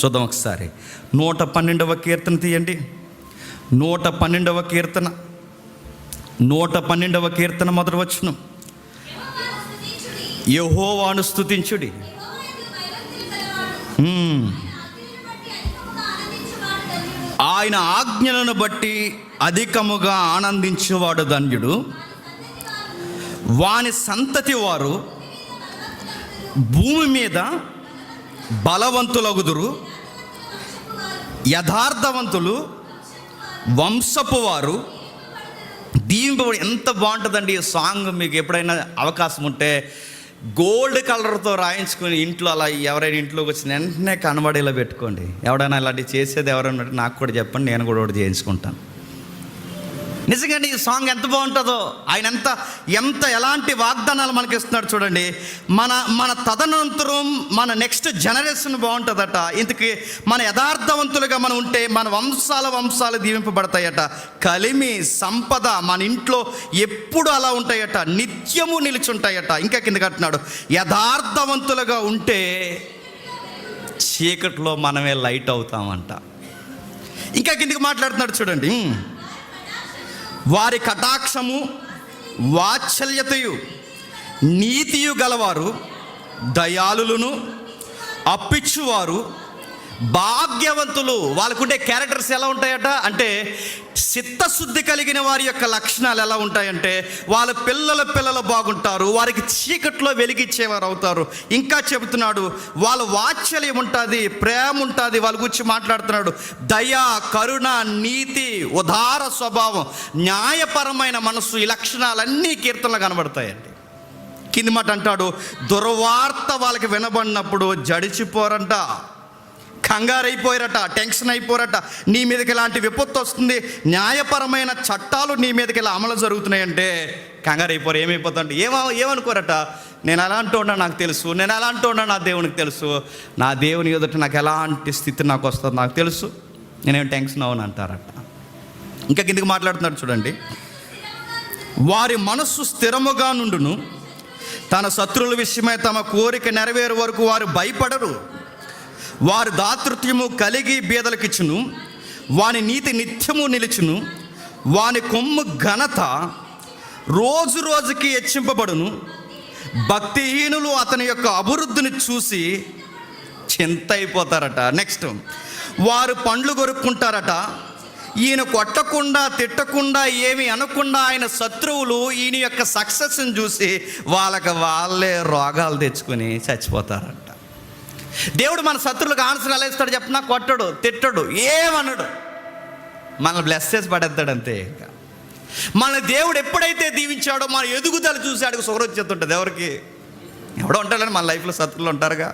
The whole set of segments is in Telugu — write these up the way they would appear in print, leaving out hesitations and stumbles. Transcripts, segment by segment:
చూద్దాం ఒకసారి. 112వ కీర్తన తీయండి. 112వ కీర్తన 112వ కీర్తన మొదటి వచనం. యెహోవాను స్తుతించుడి. ఆయన ఆజ్ఞలను బట్టి అధికముగా ఆనందించేవాడు ధన్యుడు. వాని సంతతి వారు భూమి మీద బలవంతులగుదురు. యథార్థవంతులు వంశపు వారు దీవింపబడి. ఎంత బాగుంటుందండి ఈ సాంగ్. మీకు ఎప్పుడైనా అవకాశం ఉంటే గోల్డ్ కలర్తో రాయించుకొని ఇంట్లో అలా ఎవరైనా ఇంట్లోకి వచ్చిన వెంటనే కనబడేలా పెట్టుకోండి. ఎవడైనా ఇలాంటివి చేసేది ఎవరైనా నాకు కూడా చెప్పండి, నేను కూడా ఒకటి చేయించుకుంటాను. నిజంగా ఈ సాంగ్ ఎంత బాగుంటుందో. ఆయన ఎంత ఎలాంటి వాగ్దానాలు మనకి ఇస్తున్నాడు చూడండి. మన తదనంతరం మన నెక్స్ట్ జనరేషన్ బాగుంటుందట. ఇంతకీ మన యథార్థవంతులుగా మనం ఉంటే మన వంశాలు దీవింపబడతాయట. కలిమి సంపద మన ఇంట్లో ఎప్పుడు అలా ఉంటాయట, నిత్యము నిలిచుంటాయట. ఇంకా కింద కట్టినాడు, యథార్థవంతులుగా ఉంటే చీకట్లో మనమే లైట్ అవుతామంట. ఇంకా కిందకి మాట్లాడుతున్నాడు చూడండి. వారి కటాక్షము వాత్సల్యతయు నీతియు గలవారు, దయాళులను అప్పిచ్చువారు, భాగ్యవంతులు. వాళ్ళకుండే క్యారెక్టర్స్ ఎలా ఉంటాయట అంటే, చిత్తశుద్ధి కలిగిన వారి యొక్క లక్షణాలు ఎలా ఉంటాయంటే, వాళ్ళ పిల్లలు బాగుంటారు, వారికి చీకట్లో వెలిగిచ్చేవారు అవుతారు. ఇంకా చెబుతున్నాడు, వాళ్ళ వాత్సల్యం ఉంటుంది, ప్రేమ ఉంటుంది. వాళ్ళ గురించి మాట్లాడుతున్నాడు. దయ, కరుణ, నీతి, ఉదార స్వభావం, న్యాయపరమైన మనసు, ఈ లక్షణాలన్నీ కీర్తనలు కనబడతాయండి. కింది మాట అంటాడు, దుర్వార్త వాళ్ళకి వినబడినప్పుడు జడిచిపోరంట, కంగారైపోయారట, టెన్షన్ అయిపోరట. నీ మీదకి ఇలాంటి విపత్తు వస్తుంది, న్యాయపరమైన చట్టాలు నీ మీదకి ఇలా అమలు జరుగుతున్నాయంటే కంగారైపోరు. ఏమైపోతుంటే ఏమనుకోరట, నేను అలాంటి ఉన్నా నాకు తెలుసు, నేను అలాంటి ఉన్నా నా దేవునికి తెలుసు, నా దేవుని ఎదుట నాకు ఎలాంటి స్థితి నాకు వస్తుంది నాకు తెలుసు, నేనేం టెన్షన్ అవును అంటారట. ఇంకా కిందకి మాట్లాడుతున్నాడు చూడండి. వారి మనస్సు స్థిరముగా నుండును, తన శత్రువుల విషయమై తమ కోరిక నెరవేరు వరకు వారు భయపడరు. వారి దాతృత్వము కలిగి బీదలకిచ్చును, వాని నీతి నిత్యము నిలుచును, వాని కొమ్ము ఘనత రోజు రోజుకి హెచ్చింపబడును. భక్తిహీనులు అతని యొక్క అభివృద్ధిని చూసి చింత అయిపోతారట. నెక్స్ట్, వారు పండ్లు కొరుక్కుంటారట. ఈయన కొట్టకుండా తిట్టకుండా ఏమి అనకుండా ఆయన శత్రువులు ఈయన యొక్క సక్సెస్ని చూసి వాళ్ళే రోగాలు తెచ్చుకొని చచ్చిపోతారట. దేవుడు మన శత్రువులకు ఆన్సర్ ఎలా ఇస్తాడు చెప్పినా, కొట్టడు, తిట్టడు, ఏమనడు, మనల్ని బ్లెస్ చేసి పడేస్తాడు అంతే. ఇంకా మన దేవుడు ఎప్పుడైతే దీవించాడో మన ఎదుగుదల చూసాడు సుఖం వచ్చేస్తుంటుంది. ఎవరికి ఎవడో ఉంటాడని మన లైఫ్లో శత్రువులు ఉంటారుగా,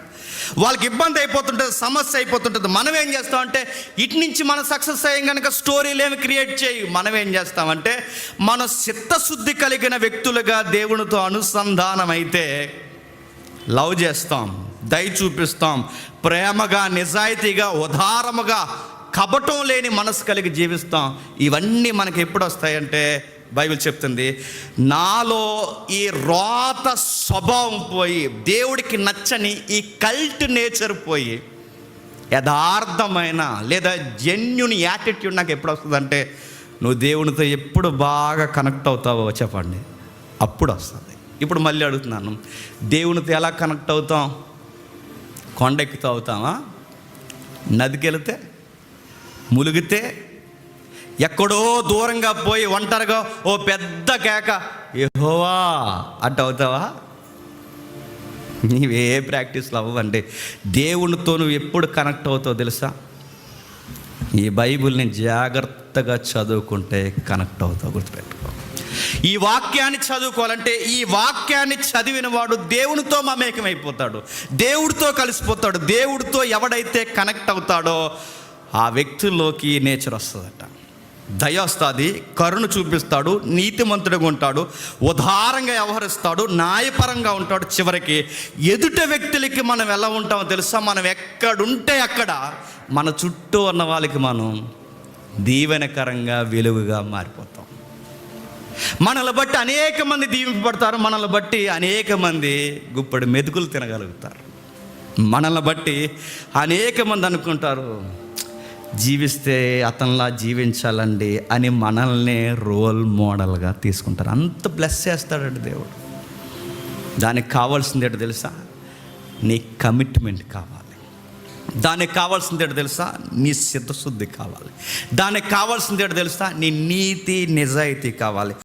వాళ్ళకి ఇబ్బంది అయిపోతుంటుంది, సమస్య అయిపోతుంటుంది. మనం ఏం చేస్తామంటే, ఇటు నుంచి మన సక్సెస్ అయ్యాం కనుక స్టోరీలు ఏమి క్రియేట్ చేయి. మనం ఏం చేస్తామంటే, మన చిత్తశుద్ధి కలిగిన వ్యక్తులుగా దేవునితో అనుసంధానం అయితే లవ్ చేస్తాం, దయ చూపిస్తాం, ప్రేమగా, నిజాయితీగా, ఉదారముగా, కపటం లేని మనసు కలిగి జీవిస్తాం. ఇవన్నీ మనకి ఎప్పుడు వస్తాయంటే, బైబిల్ చెప్తుంది, నాలో ఈ రోత స్వభావం పోయి, దేవుడికి నచ్చని ఈ కల్ట్ నేచర్ పోయి, యథార్థమైన లేదా జెన్యున్ యాటిట్యూడ్ నాకు ఎప్పుడు వస్తుందంటే, నువ్వు దేవునితో ఎప్పుడు బాగా కనెక్ట్ అవుతావో చెప్పండి, అప్పుడు వస్తుంది. ఇప్పుడు మళ్ళీ అడుగుతున్నాను, దేవునితో ఎలా కనెక్ట్ అవుతాం? కొండెక్కుతూ అవుతామా? నదికి వెళితే, ములిగితే, ఎక్కడో దూరంగా పోయి ఒంటరిగా ఓ పెద్ద కేక యెహోవా అట్ట అవుతావా? నీవే ప్రాక్టీస్లు అవ్వండి. దేవునితో నువ్వు ఎప్పుడు కనెక్ట్ అవుతావు తెలుసా? ఈ బైబిల్ని జాగ్రత్తగా చదువుకుంటే కనెక్ట్ అవుతావు. గుర్తుపెట్టుకో. ఈ వాక్యాన్ని చదువుకోవాలంటే, ఈ వాక్యాన్ని చదివిన వాడు దేవునితో మమేకమైపోతాడు, దేవుడితో కలిసిపోతాడు. దేవుడితో ఎవడైతే కనెక్ట్ అవుతాడో ఆ వ్యక్తుల్లోకి నేచర్ వస్తుందట. దయ వస్తుంది, కరుణ చూపిస్తాడు, నీతిమంతుడిగా ఉంటాడు, ఉదారంగా వ్యవహరిస్తాడు, న్యాయపరంగా ఉంటాడు. చివరికి ఎదుట వ్యక్తులకి మనం ఎలా ఉంటామో తెలుసా? మనం ఎక్కడుంటే అక్కడ మన చుట్టూ ఉన్న వాళ్ళకి మనం దీవెనకరంగా, వెలుగుగా మారిపోతాం. మనల్ని బట్టి అనేక మంది దీవింపబడతారు, మనల్ని బట్టి అనేక మంది గుప్పడి మెతుకులు తినగలుగుతారు. మనల్ని బట్టి అనేక మంది అనుకుంటారు, జీవిస్తే అతనిలా జీవించాలండి అని మనల్ని రోల్ మోడల్గా తీసుకుంటారు. అంత బ్లెస్ చేస్తాడండి దేవుడు. దానికి కావాల్సింది ఏంటో తెలుసా? నీ కమిట్మెంట్ కావాలి. దానికి కావాల్సింది ఏంటో తెలుసా? నీ చిత్తశుద్ధి కావాలి. దానికి కావాల్సింది ఏంటో తెలుసా? నీ నీతి నిజాయితీ కావాలి.